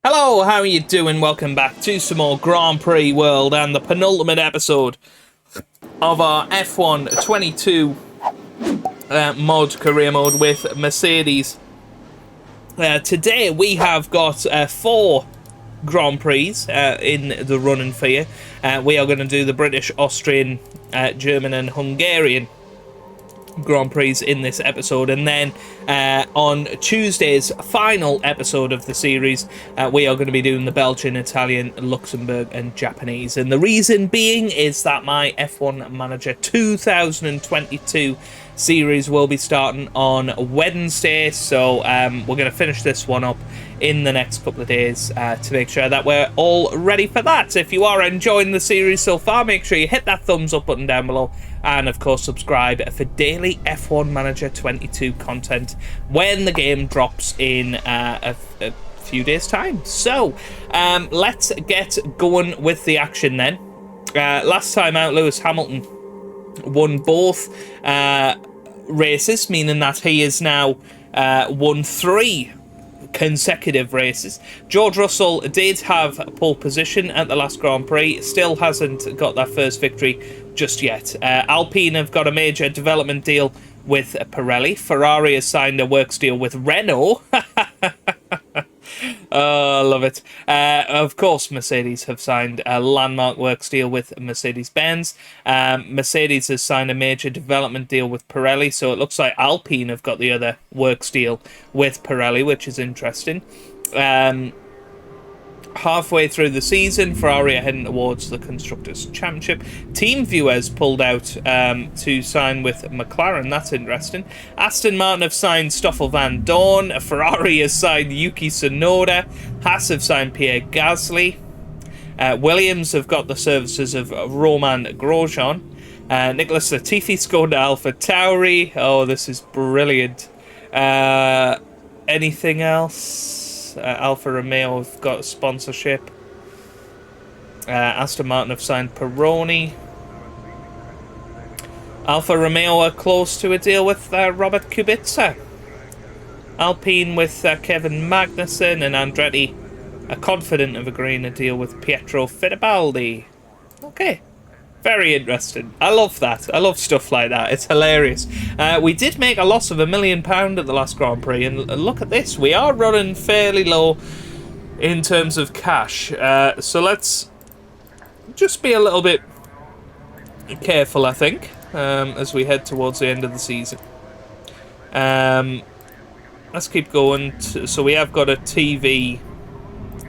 Hello, how are you doing? Welcome back to some more Grand Prix World and the penultimate episode of our F1 22 career mode with Mercedes. Today we have got 4 Grand Prix in the running for you. We are going to do the British, Austrian, German and Hungarian Grand Prix in this episode, and then on Tuesday's final episode of the series we are going to be doing the Belgian, Italian, Luxembourg and Japanese. And the reason being is that my F1 Manager 2022 series will be starting on Wednesday, so we're going to finish this one up in the next couple of days to make sure that we're all ready for that. If you are enjoying the series so far, make sure you hit that thumbs up button down below, and of course subscribe for daily F1 Manager 22 content when the game drops in a few days time. So let's get going with the action then. Last time out, Lewis Hamilton won both races, meaning that he is now won 3 consecutive races. George Russell did have pole position at the last Grand Prix, still hasn't got that first victory just yet. Alpine have got a major development deal with Pirelli. Ferrari has signed a works deal with Renault. Oh, I love it. Of course, Mercedes have signed a landmark works deal with Mercedes-Benz. Mercedes has signed a major development deal with Pirelli, so it looks like Alpine have got the other works deal with Pirelli, which is interesting. Halfway through the season, Ferrari are heading towards the Constructors' Championship. TeamViewer has pulled out to sign with McLaren. That's interesting. Aston Martin have signed Stoffel Van Dorn. Ferrari has signed Yuki Tsunoda. Haas have signed Pierre Gasly. Williams have got the services of Romain Grosjean. Nicholas Latifi's going to Alpha Tauri. Oh, this is brilliant. Anything else? Alfa Romeo have got sponsorship. Aston Martin have signed Pironi. Alfa Romeo are close to a deal with Robert Kubica. Alpine with Kevin Magnussen, and Andretti are confident of agreeing a deal with Pietro Fittipaldi. Okay. Very interesting. I love that. I love stuff like that. It's hilarious. We did make a loss of £1 million at the last Grand Prix, and look at this. We are running fairly low in terms of cash. So let's just be a little bit careful, I think, as we head towards the end of the season. Let's keep going. So we have got a TV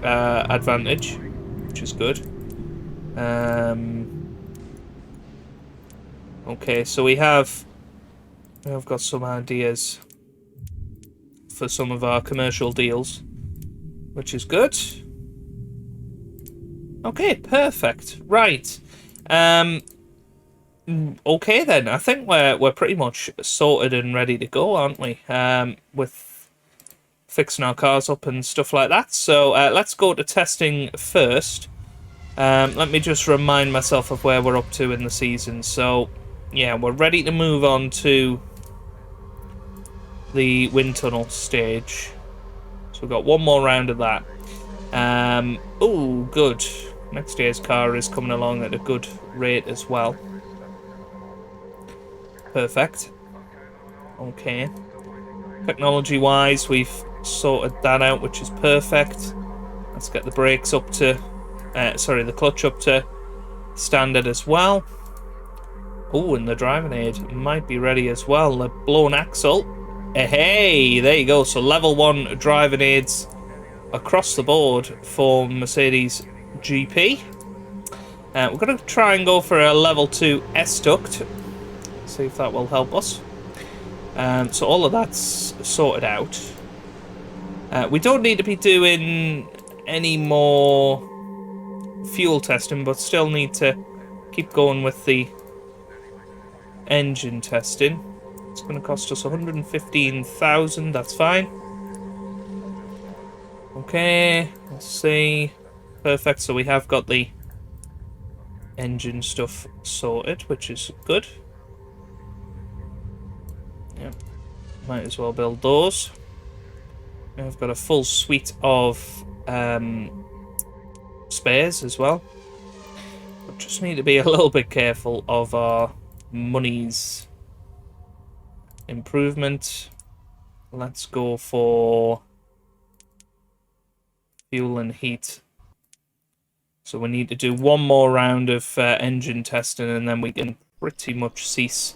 advantage, which is good. Okay, so we have got some ideas for some of our commercial deals, which is good. Okay, perfect. Right. Okay then, I think we're pretty much sorted and ready to go, aren't we? With fixing our cars up and stuff like that. So let's go to testing first. Let me just remind myself of where we're up to in the season. So yeah, we're ready to move on to the wind tunnel stage. So we've got one more round of that. Oh, good. Next year's car is coming along at a good rate as well. Perfect. Okay. Technology-wise, we've sorted that out, which is perfect. Let's get the brakes up to... the clutch up to standard as well. Oh, and the driving aid might be ready as well. The blown axle. Hey, there you go. So level 1 driving aids across the board for Mercedes GP. We're going to try and go for a level 2 S-duct. See if that will help us. So all of that's sorted out. We don't need to be doing any more fuel testing, but still need to keep going with the engine testing. It's going to cost us 115,000. That's fine. Okay, let's see. Perfect. So we have got the engine stuff sorted, which is good. Yeah, might as well build those. I've got a full suite of spares as well. We just need to be a little bit careful of our monies. Improvement. Let's go for fuel and heat. So we need to do one more round of engine testing, and then we can pretty much cease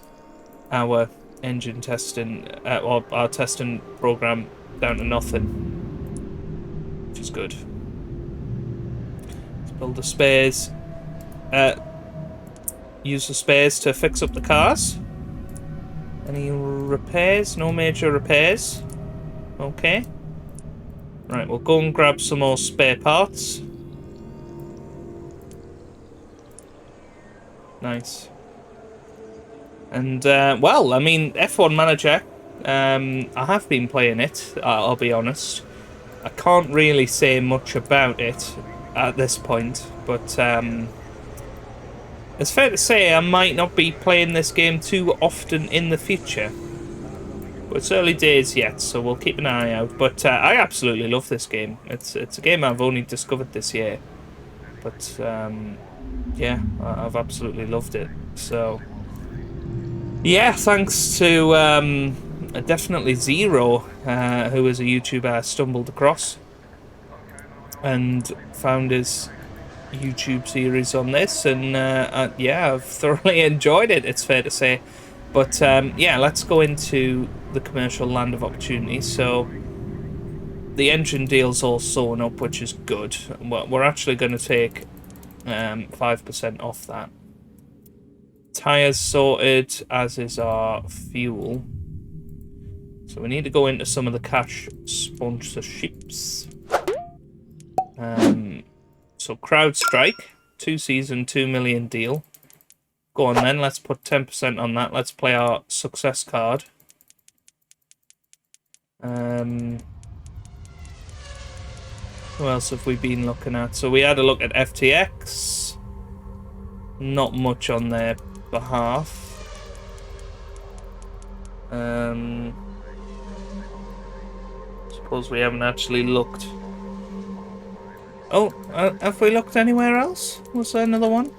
our engine testing, or our testing program down to nothing, which is good. Let's build the spares. Use the spares to fix up the cars. Any repairs? No major repairs. Okay. Right, we'll go and grab some more spare parts. Nice. And, well, I mean, F1 Manager, I have been playing it, I'll be honest. I can't really say much about it at this point, but it's fair to say I might not be playing this game too often in the future. But it's early days yet, so we'll keep an eye out. But I absolutely love this game. It's a game I've only discovered this year. But, yeah, I've absolutely loved it. So, yeah, thanks to definitely Zero, who is a YouTuber I stumbled across and found his YouTube series on this, and yeah, I've thoroughly enjoyed it, it's fair to say. But yeah, let's go into the commercial land of opportunity. So the engine deal's all sewn up, which is good. We're actually going to take 5% off that. Tires sorted, as is our fuel. So we need to go into some of the cash sponsorships. So CrowdStrike, 2-season, 2 million deal. Go on then, let's put 10% on that. Let's play our success card. Who else have we been looking at? So we had a look at FTX. Not much on their behalf. Suppose we haven't actually looked. Oh, have we looked anywhere else? Was there another one?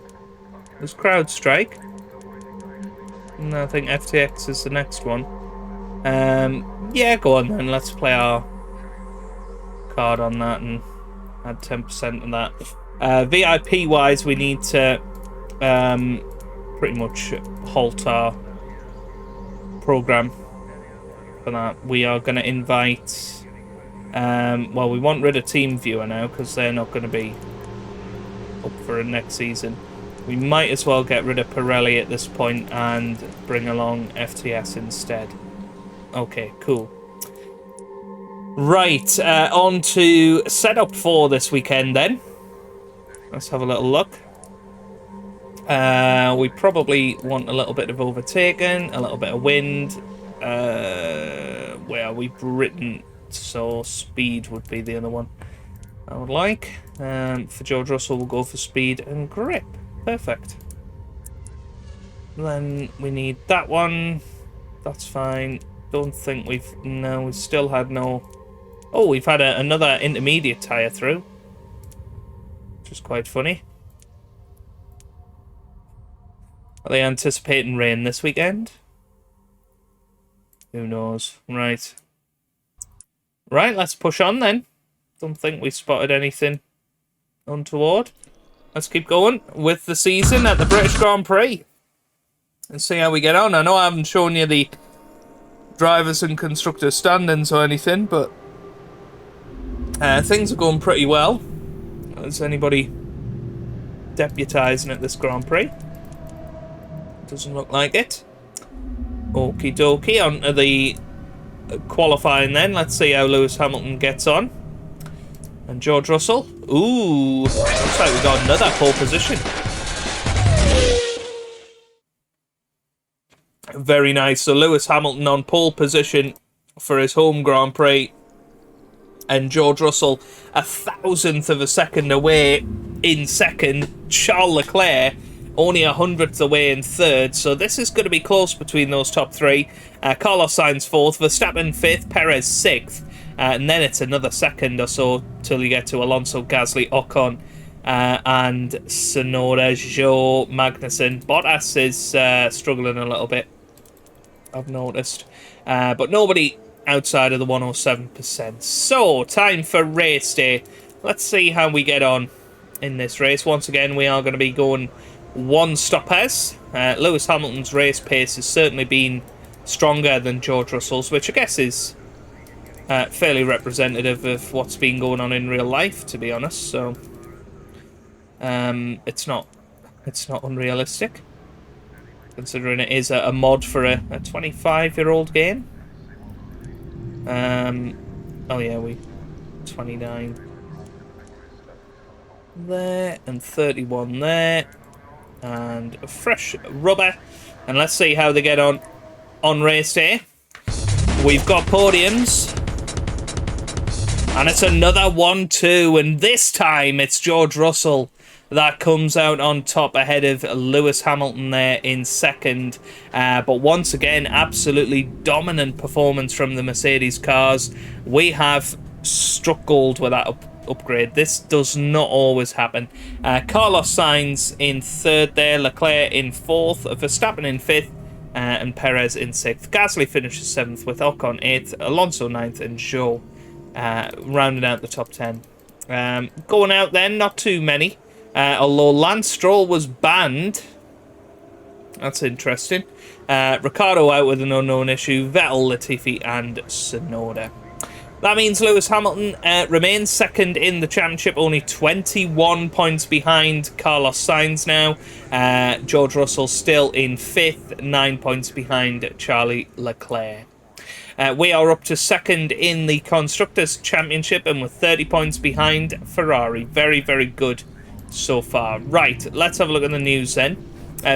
There's CrowdStrike. No, I think FTX is the next one. Yeah, go on then. Let's play our card on that and add 10% on that. VIP-wise, we need to pretty much halt our program for that. We are going to invite... well, we want rid of TeamViewer now because they're not going to be up for next season. We might as well get rid of Pirelli at this point and bring along FTS instead. Okay, cool. Right, on to setup for this weekend then. Let's have a little look. We probably want a little bit of overtaking, a little bit of wind. Where are we? Britain. So speed would be the other one I would like. For George Russell, we'll go for speed and grip. Perfect. Then we need that one. That's fine. Don't think we've... No, we still had no... Oh, we've had another intermediate tyre through. Which is quite funny. Are they anticipating rain this weekend? Who knows? Right. Right, let's push on then. Don't think we spotted anything untoward. Let's keep going with the season at the British Grand Prix. And see how we get on. I know I haven't shown you the drivers and constructors standings or anything, but things are going pretty well. Is anybody deputising at this Grand Prix? Doesn't look like it. Okie dokie, on to the qualifying then. Let's see how Lewis Hamilton gets on. And George Russell. Ooh, looks like we got another pole position. Very nice. So Lewis Hamilton on pole position for his home Grand Prix. And George Russell 1,000th of a second away in second. Charles Leclerc only 100th away in third. So this is going to be close between those top three. Carlos Sainz 4th, Verstappen 5th, Perez 6th. and then it's another second or so till you get to Alonso, Gasly, Ocon, and Tsunoda, Zhou, Magnussen. Bottas is struggling a little bit, I've noticed, but nobody outside of the 107%. So, time for race day. Let's see how we get on in this race. Once again, we are going to be going one-stoppers. Lewis Hamilton's race pace has certainly been stronger than George Russell's, which I guess is fairly representative of what's been going on in real life, to be honest. So, it's not unrealistic, considering it is a mod for a 25-year-old game. Oh yeah, 29 there, and 31 there, and a fresh rubber. And let's see how they get on race day. We've got podiums, and it's another 1-2, and this time it's George Russell that comes out on top ahead of Lewis Hamilton there in second. But once again, absolutely dominant performance from the Mercedes cars. We have struck gold with that upgrade. This does not always happen. Carlos Sainz in third there, Leclerc in fourth, Verstappen in fifth, and Perez in sixth. Gasly finishes seventh with Ocon eighth, Alonso ninth, and Zhou rounding out the top 10. Going out then, not too many. Although Lance Stroll was banned. That's interesting. Ricciardo out with an unknown issue. Vettel, Latifi, and Tsunoda. That means Lewis Hamilton remains second in the championship, only 21 points behind Carlos Sainz now. George Russell still in fifth, 9 points behind Charlie Leclerc. We are up to second in the Constructors' Championship, and with 30 points behind Ferrari. Very, very good so far. Right, let's have a look at the news then.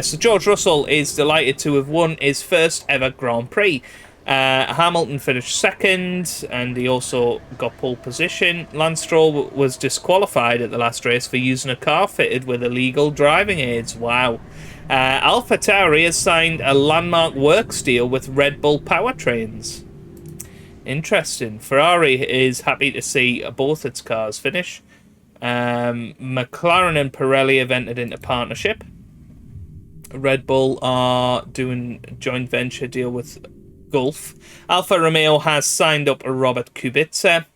So George Russell is delighted to have won his first ever Grand Prix. Hamilton finished second, and he also got pole position. Lance Stroll was disqualified at the last race for using a car fitted with illegal driving aids. Wow. AlphaTauri has signed a landmark works deal with Red Bull Powertrains. Interesting. Ferrari is happy to see both its cars finish. McLaren and Pirelli have entered into partnership. Red Bull are doing a joint venture deal with Gulf. Alfa Romeo has signed up Robert Kubica.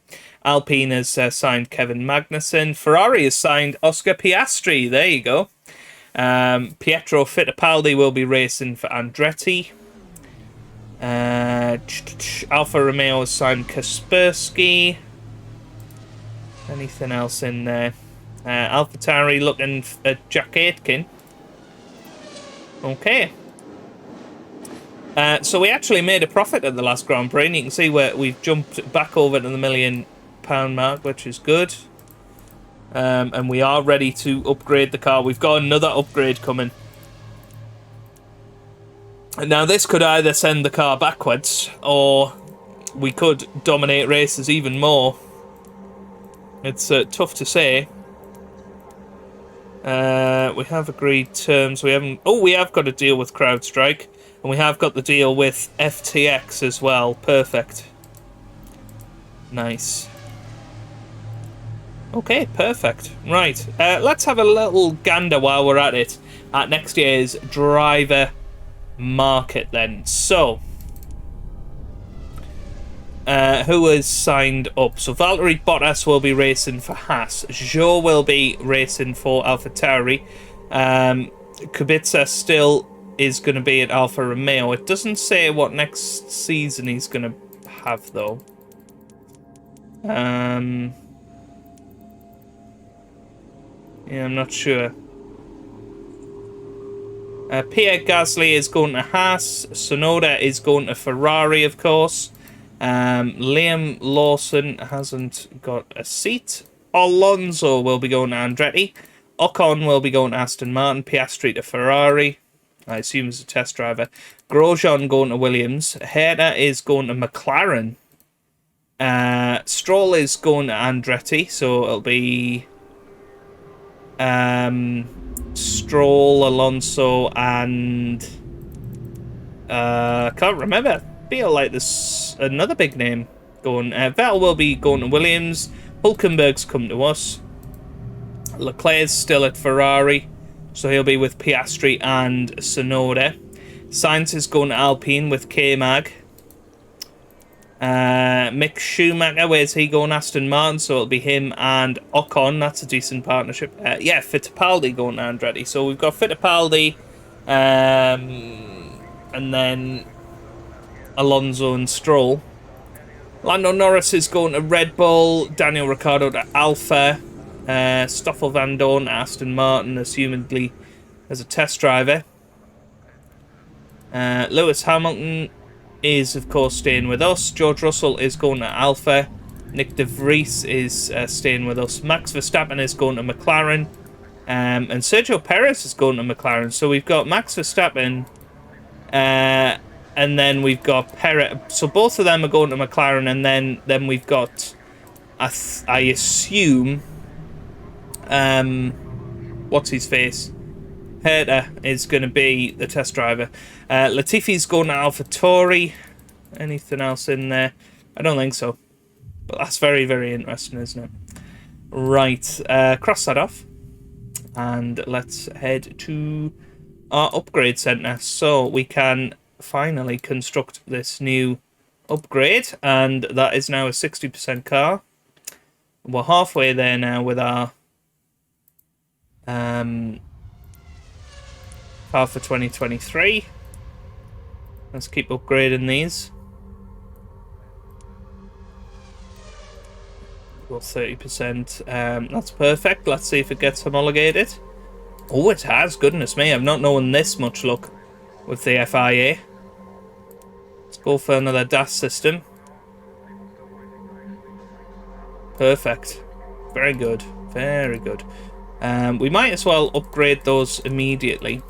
Alpine has signed Kevin Magnussen. Ferrari has signed Oscar Piastri. There you go. Pietro Fittipaldi will be racing for Andretti. Alfa Romeo has signed Kaspersky. Anything else in there? AlphaTauri looking at Jack Aitken. Okay. So we actually made a profit at the last Grand Prix, and you can see where we've jumped back over to the £1 million mark, which is good. And we are ready to upgrade the car. We've got another upgrade coming. Now, this could either send the car backwards, or we could dominate races even more. It's tough to say. We have agreed terms. We haven't. Oh, we have got a deal with CrowdStrike, and we have got the deal with FTX as well. Perfect. Nice. Okay, perfect. Right. Let's have a little gander while we're at it at next year's driver market then. So, who has signed up? So Valtteri Bottas will be racing for Haas. Zhou will be racing for AlphaTauri. Kubica still is going to be at Alfa Romeo. It doesn't say what next season he's going to have, though. Yeah, I'm not sure. Pierre Gasly is going to Haas. Tsunoda is going to Ferrari, of course. Liam Lawson hasn't got a seat. Alonso will be going to Andretti. Ocon will be going to Aston Martin. Piastri to Ferrari, I assume as a test driver. Grosjean going to Williams. Herta is going to McLaren. Stroll is going to Andretti, so it'll be Stroll, Alonso, and I can't remember. I feel like there's another big name going. Vettel will be going to Williams. Hulkenberg's come to us. Leclerc's still at Ferrari, so he'll be with Piastri and Tsunoda. Sainz is going to Alpine with K-Mag. Mick Schumacher, where's he going? Aston Martin, so it'll be him and Ocon. That's a decent partnership. Yeah, Fittipaldi going to Andretti. So we've got Fittipaldi, and then Alonso and Stroll. Lando Norris is going to Red Bull. Daniel Ricciardo to Alpha. Stoffel Van Dorn to Aston Martin, assumedly as a test driver. Lewis Hamilton is, of course, staying with us. George Russell is going to Alpha. Nick De Vries is staying with us. Max Verstappen is going to McLaren. And Sergio Perez is going to McLaren. So we've got Max Verstappen, and then we've got Perez. So both of them are going to McLaren, and then we've got, I assume, what's his face? Herta is going to be the test driver. Latifi's going to AlphaTauri. Anything else in there? I don't think so. But that's very, very interesting, isn't it? Right, cross that off. And let's head to our upgrade centre. So we can finally construct this new upgrade. And that is now a 60% car. We're halfway there now with our car for 2023. Let's keep upgrading these. Got 30%. That's perfect. Let's see if it gets homologated. Oh, it has. Goodness me. I've not known this much luck with the FIA. Let's go for another DAS system. Perfect. Very good. Very good. We might as well upgrade those immediately.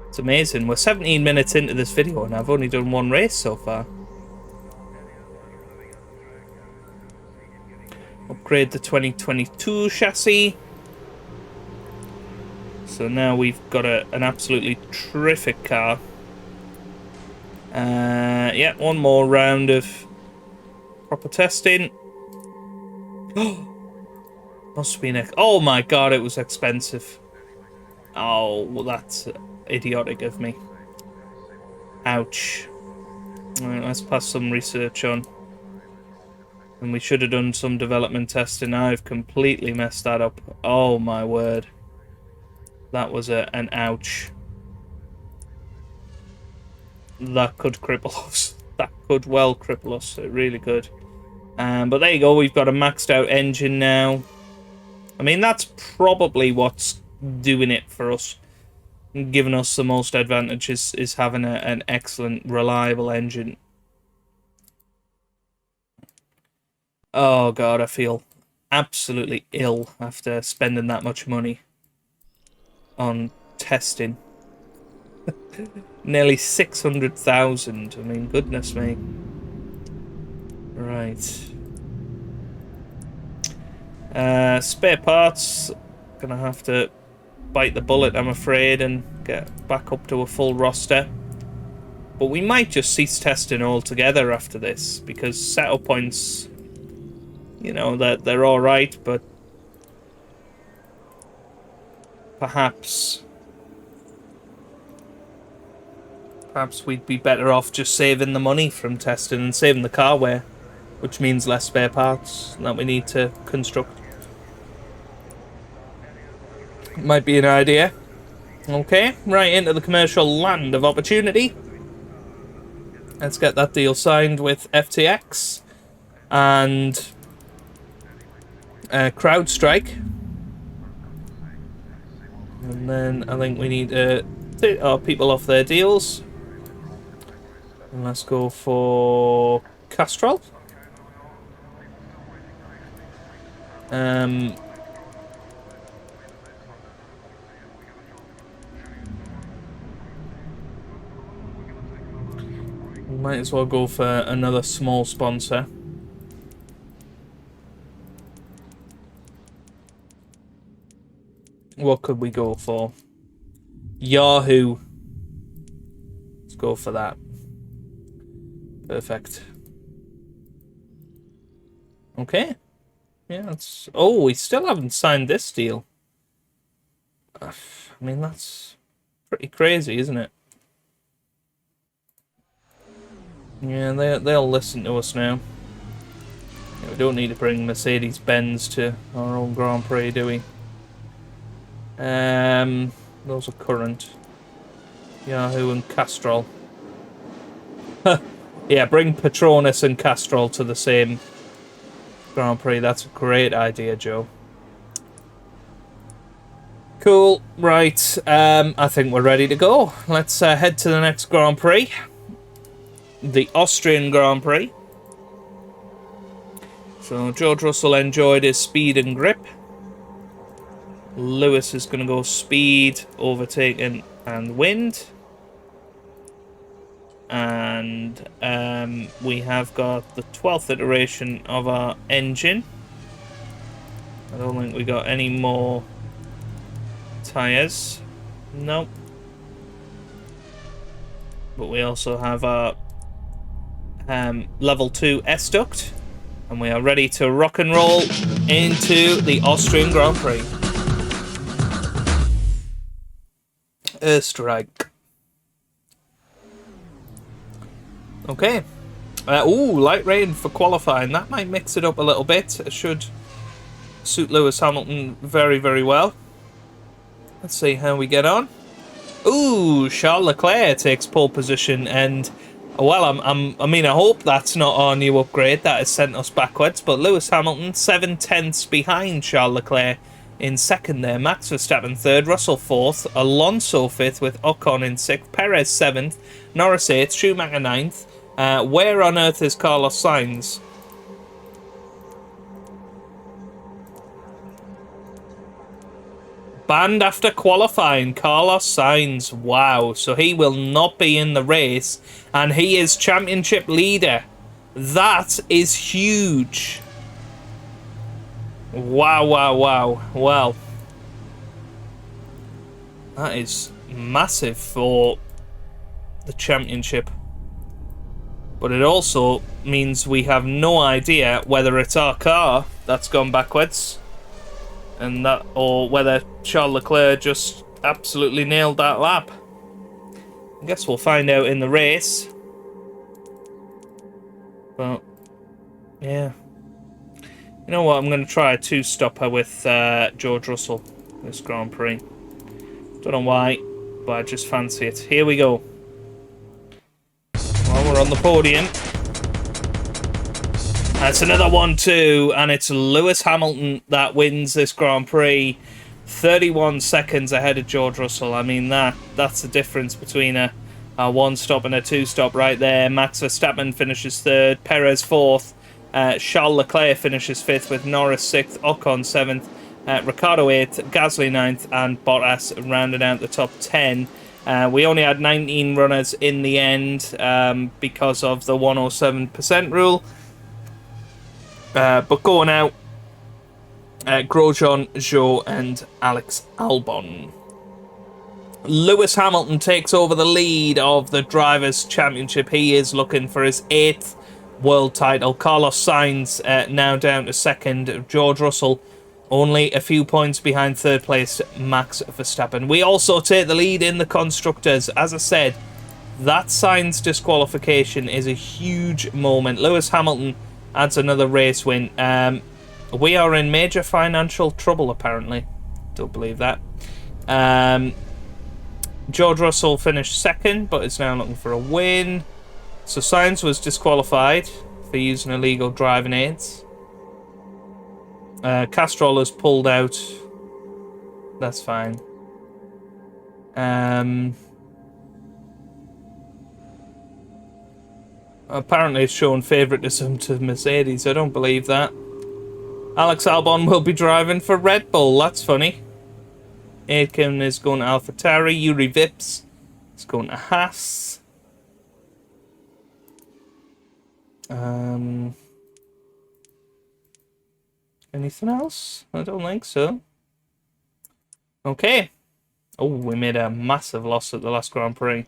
It's amazing. We're 17 minutes into this video and I've only done one race so far. Upgrade the 2022 chassis. So now we've got an absolutely terrific car. Yeah, one more round of proper testing. Must be oh my god, it was expensive. Oh, well, that's idiotic of me. Ouch. Alright, let's pass some research on. And we should have done some development testing. I've completely messed that up. Oh my word. That was an ouch. That could cripple us. That could well cripple us. It really could. But there you go. We've got a maxed out engine now. I mean, that's probably what's doing it for us. Giving us the most advantages is having an excellent, reliable engine. Oh god, I feel absolutely ill after spending that much money on testing. Nearly 600,000. I mean, goodness me. Right. Spare parts. Gonna have to bite the bullet, I'm afraid, and get back up to a full roster. But we might just cease testing altogether after this, because setup points, you know, that they're alright, but perhaps we'd be better off just saving the money from testing and saving the car wear, which means less spare parts that we need to construct. Might be an idea. Okay, right into the commercial land of opportunity. Let's get that deal signed with FTX and CrowdStrike. And then I think we need to take our people off their deals. And let's go for Castrol. Might as well go for another small sponsor. What could we go for? Yahoo. go for that. Perfect. Okay. Yeah, that's... Oh, we still haven't signed this deal. I mean, that's pretty crazy, isn't it? Yeah, they'll listen to us now. Yeah, we don't need to bring Mercedes-Benz to our own Grand Prix, do we? Those are current. Yahoo and Castrol. Yeah, bring Petronas and Castrol to the same Grand Prix. That's a great idea, Joe. Cool. Right. I think we're ready to go. Let's head to the next Grand Prix. The Austrian Grand Prix. So George Russell enjoyed his speed and grip. Lewis is going to go speed, overtaking, and wind. And we have got the 12th iteration of our engine. I don't think we got any more tyres. Nope. But we also have our level 2 S-duct. And we are ready to rock and roll into the Austrian Grand Prix. Österreich. Okay. Ooh, light rain for qualifying. That might mix it up a little bit. It should suit Lewis Hamilton very, very well. Let's see how we get on. Ooh, Charles Leclerc takes pole position, and well, I mean, I hope that's not our new upgrade that has sent us backwards. But Lewis Hamilton 7/10ths behind Charles Leclerc in second there. Max Verstappen third, Russell fourth, Alonso fifth with Ocon in sixth, Perez seventh, Norris eighth, Schumacher ninth. Where on earth is Carlos Sainz? Banned after qualifying, Carlos Sainz. Wow, so he will not be in the race, and he is championship leader. That is huge. Wow, wow, wow. Well, that is massive for the championship. But it also means we have no idea whether it's our car that's gone backwards, and that, or whether Charles Leclerc just absolutely nailed that lap. I guess we'll find out in the race. But yeah, you know what? I'm going to try a two-stopper with George Russell this Grand Prix. Don't know why, but I just fancy it. Here we go. Well, we're on the podium. That's another 1-2, and it's Lewis Hamilton that wins this Grand Prix. 31 seconds ahead of George Russell. I mean, that's the difference between a one-stop and a two-stop right there. Max Verstappen finishes third, Perez fourth, Charles Leclerc finishes fifth with Norris sixth, Ocon seventh, Ricciardo eighth, Gasly ninth, and Bottas rounded out the top 10. We only had 19 runners in the end because of the 107% rule. But going out, Grosjean, Zhou, and Alex Albon. Lewis Hamilton takes over the lead of the Drivers' Championship. He is looking for his 8th world title. Carlos Sainz now down to second. George Russell only a few points behind third place, Max Verstappen. We also take the lead in the Constructors. As I said, that Sainz disqualification is a huge moment. Lewis Hamilton adds another race win. We are in major financial trouble, apparently. Don't believe that. George Russell finished second, but is now looking for a win. So Sainz was disqualified for using illegal driving aids. Castrol has pulled out. That's fine. Apparently it's shown favouritism to Mercedes. I don't believe that. Alex Albon will be driving for Red Bull. That's funny. Aitken is going to AlphaTauri. Yuri Vips is going to Haas. Anything else? I don't think so. Okay. Oh, we made a massive loss at the last Grand Prix.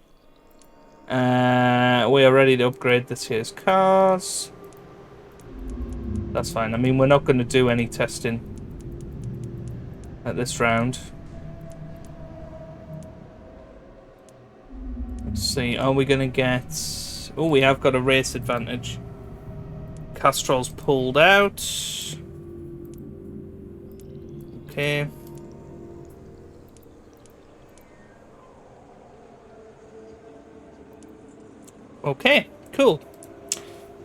We are ready to upgrade this year's cars. That's fine. I mean, we're not going to do any testing at this round. Let's see. Are we going to get... Oh, we have got a race advantage. Castrol's pulled out. Okay. Okay, cool.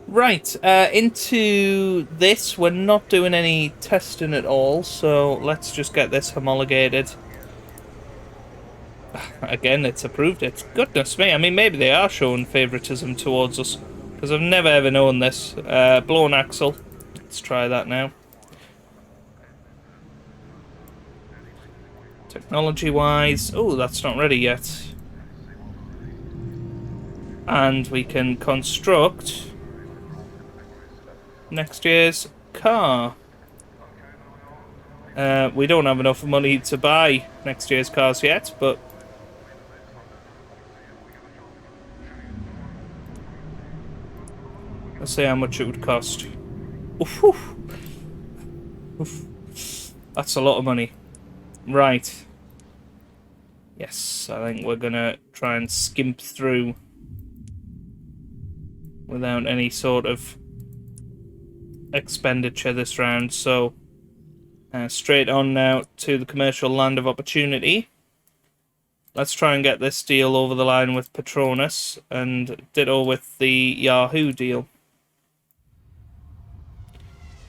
Right, into this, we're not doing any testing at all, so let's just get this homologated. Again, it's approved. It's goodness me. I mean, maybe they are showing favouritism towards us, because I've never ever known this. Blown axle. Let's try that now. Technology-wise, oh, that's not ready yet. And we can construct next year's car. We don't have enough money to buy next year's cars yet, but let's see how much it would cost. Oof, oof. Oof. That's a lot of money. Right. Yes, I think we're gonna try and skimp through without any sort of expenditure this round, so straight on now to the commercial land of opportunity. Let's try and get this deal over the line with Petronas, and ditto with the Yahoo deal.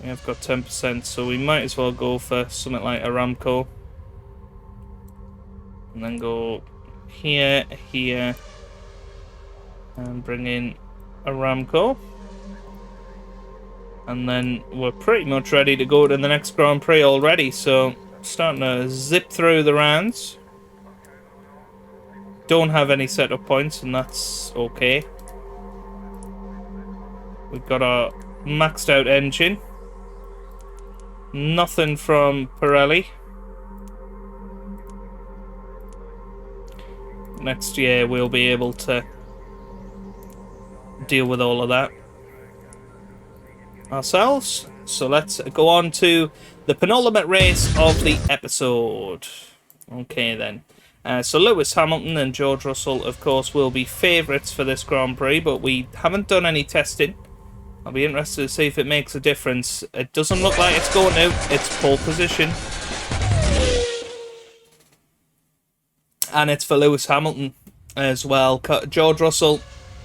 We have got 10%, so we might as well go for something like Aramco. And then go here, here, and bring in Aramco. And then we're pretty much ready to go to the next Grand Prix already, so starting to zip through the rounds. Don't have any setup points, and that's okay. We've got our maxed out engine. Nothing from Pirelli. Next year we'll be able to deal with all of that ourselves. So let's go on to the penultimate race of the episode. Okay then. So Lewis Hamilton and George Russell, of course, will be favourites for this Grand Prix, but we haven't done any testing. I'll be interested to see if it makes a difference. It doesn't look like it's going to. It's pole position. And it's for Lewis Hamilton as well. George Russell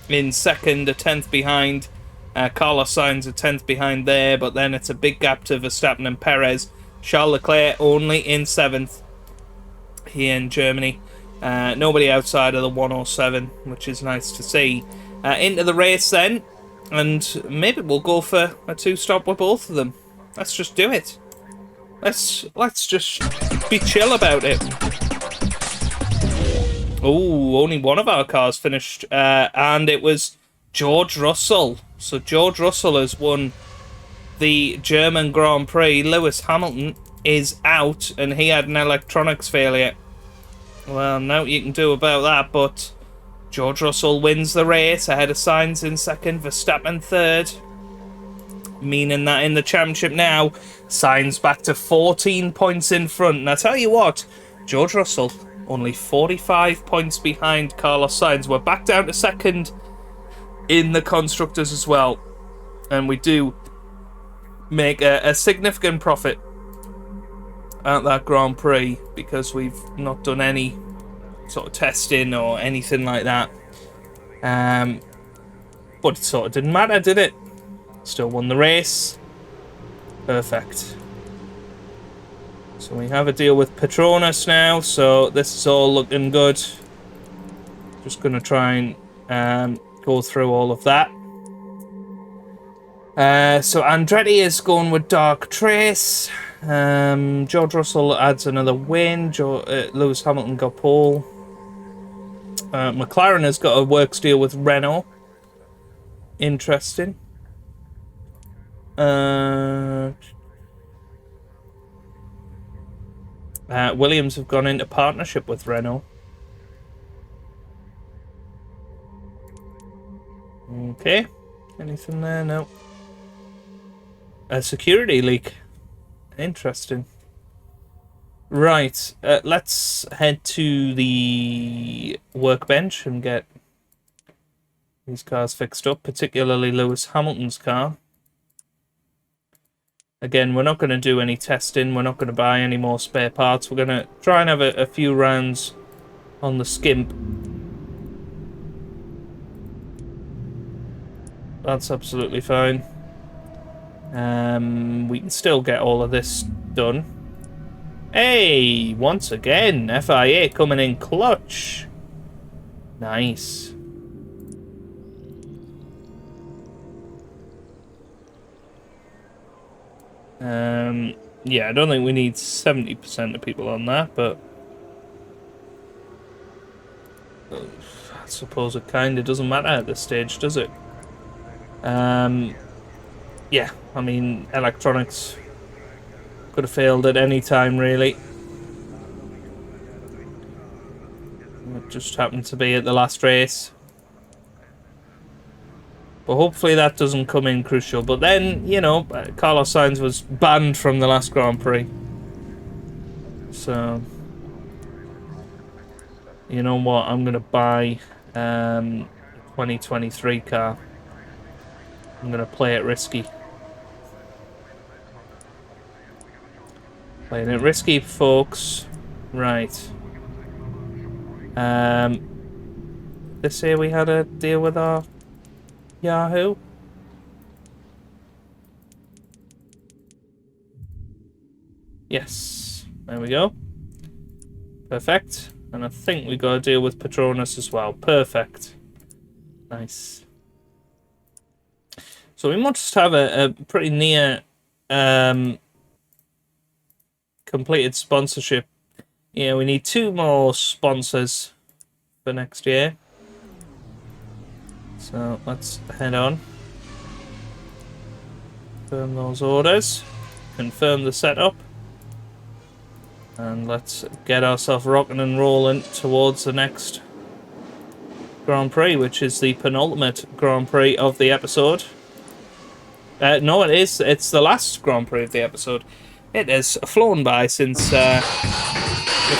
in second, a 10th behind. Carlos Sainz a 10th behind there, but then it's a big gap to Verstappen and Perez. Charles Leclerc only in 7th here in Germany. Nobody outside of the 107, which is nice to see. Into the race then, and maybe we'll go for a 2-stop with both of them. Let's just do it. Let's just be chill about it. Oh, only one of our cars finished, and it was George Russell. So George Russell has won the German Grand Prix. Lewis Hamilton is out, and he had an electronics failure. Well, no you can do about that, but George Russell wins the race ahead of Sainz in second, Verstappen third. Meaning that in the championship now, Sainz back to 14 points in front. And I tell you what, George Russell only 45 points behind Carlos Sainz. We're back down to second in the constructors as well. And we do make a significant profit at that Grand Prix because we've not done any sort of testing or anything like that. But it sort of didn't matter, did it? Still won the race. Perfect. So we have a deal with Petronas now, so this is all looking good. Just going to try and go through all of that. So Andretti is going with Dark Trace. George Russell adds another win. Lewis Hamilton got pole. McLaren has got a works deal with Renault. Interesting. Williams have gone into partnership with Renault. Okay. Anything there? No. A security leak. Interesting. Right. Let's head to the workbench and get these cars fixed up, particularly Lewis Hamilton's car. Again, we're not going to do any testing. We're not going to buy any more spare parts. We're going to try and have a few rounds on the skimp. That's absolutely fine. We can still get all of this done. Hey, once again, FIA coming in clutch. Nice. Yeah, I don't think we need 70% of people on that, but I suppose it kind of doesn't matter at this stage, does it? Yeah, I mean, electronics could have failed at any time, really. It just happened to be at the last race. But hopefully that doesn't come in crucial. But then, you know, Carlos Sainz was banned from the last Grand Prix. So, you know what? I'm going to buy a 2023 car. I'm going to play it risky. Playing it risky, folks. Right. This year we had a deal with our Yahoo. Yes. There we go. Perfect. And I think we got to deal with Petronas as well. Perfect. Nice. So we must have a pretty near completed sponsorship. Yeah, we need 2 more sponsors for next year. So let's head on. Confirm those orders. Confirm the setup. And let's get ourselves rocking and rolling towards the next Grand Prix, which is the penultimate Grand Prix of the episode. No, it is. It's the last Grand Prix of the episode. It has flown by since the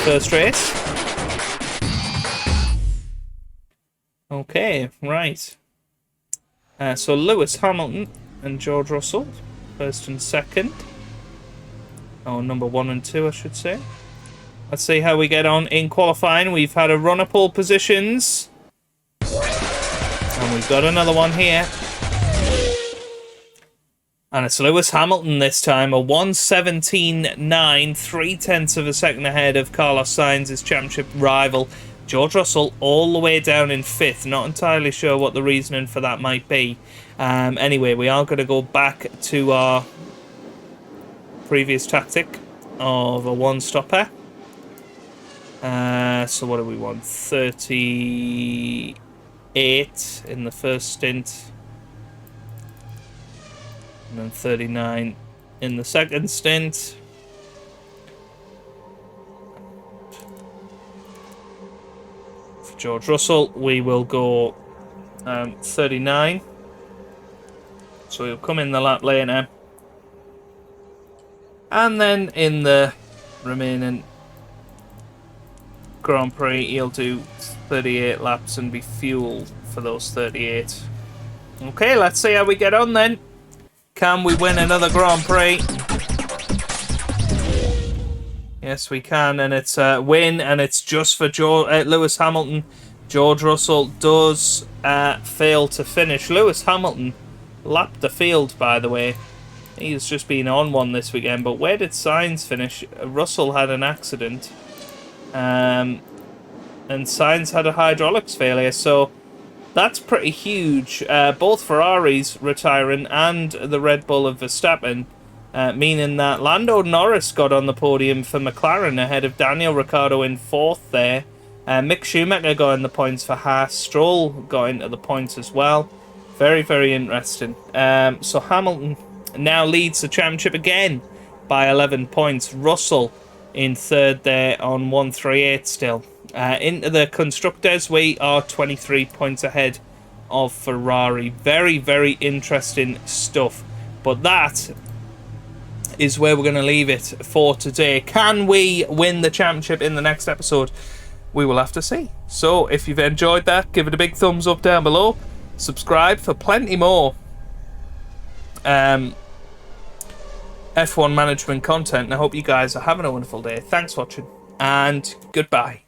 first race. Okay, right. So Lewis Hamilton and George Russell, first and second. Oh, number 1 and 2, I should say. Let's see how we get on in qualifying. We've had a run of pole positions. And we've got another one here. And it's Lewis Hamilton this time, a 1:17.9, 0.3 of a second ahead of Carlos Sainz's championship rival, George Russell, all the way down in 5th. Not entirely sure what the reasoning for that might be. Anyway, we are going to go back to our previous tactic of a one-stopper. So what do we want? 38 in the first stint. And then 39 in the second stint. For George Russell, we will go 39. So he'll come in the lap later. And then in the remaining Grand Prix, he'll do 38 laps and be fueled for those 38. Okay, let's see how we get on then. Can we win another Grand Prix? Yes, we can, and it's a win, and it's just for Lewis Hamilton. George Russell does fail to finish. Lewis Hamilton lapped the field, by the way. He's just been on one this weekend, but where did Sainz finish? Russell had an accident, and Sainz had a hydraulics failure, so that's pretty huge. Both Ferraris retiring and the Red Bull of Verstappen, meaning that Lando Norris got on the podium for McLaren ahead of Daniel Ricciardo in 4th there. Mick Schumacher got in the points for Haas. Stroll got into the points as well. Very, very interesting. So Hamilton now leads the championship again by 11 points. Russell in 3rd there on 138 still. Into the constructors, we are 23 points ahead of Ferrari. Very, very interesting stuff. But that is where we're going to leave it for today. Can we win the championship in the next episode? We will have to see. So if you've enjoyed that, give it a big thumbs up down below. Subscribe for plenty more F1 management content. And I hope you guys are having a wonderful day. Thanks for watching, and goodbye.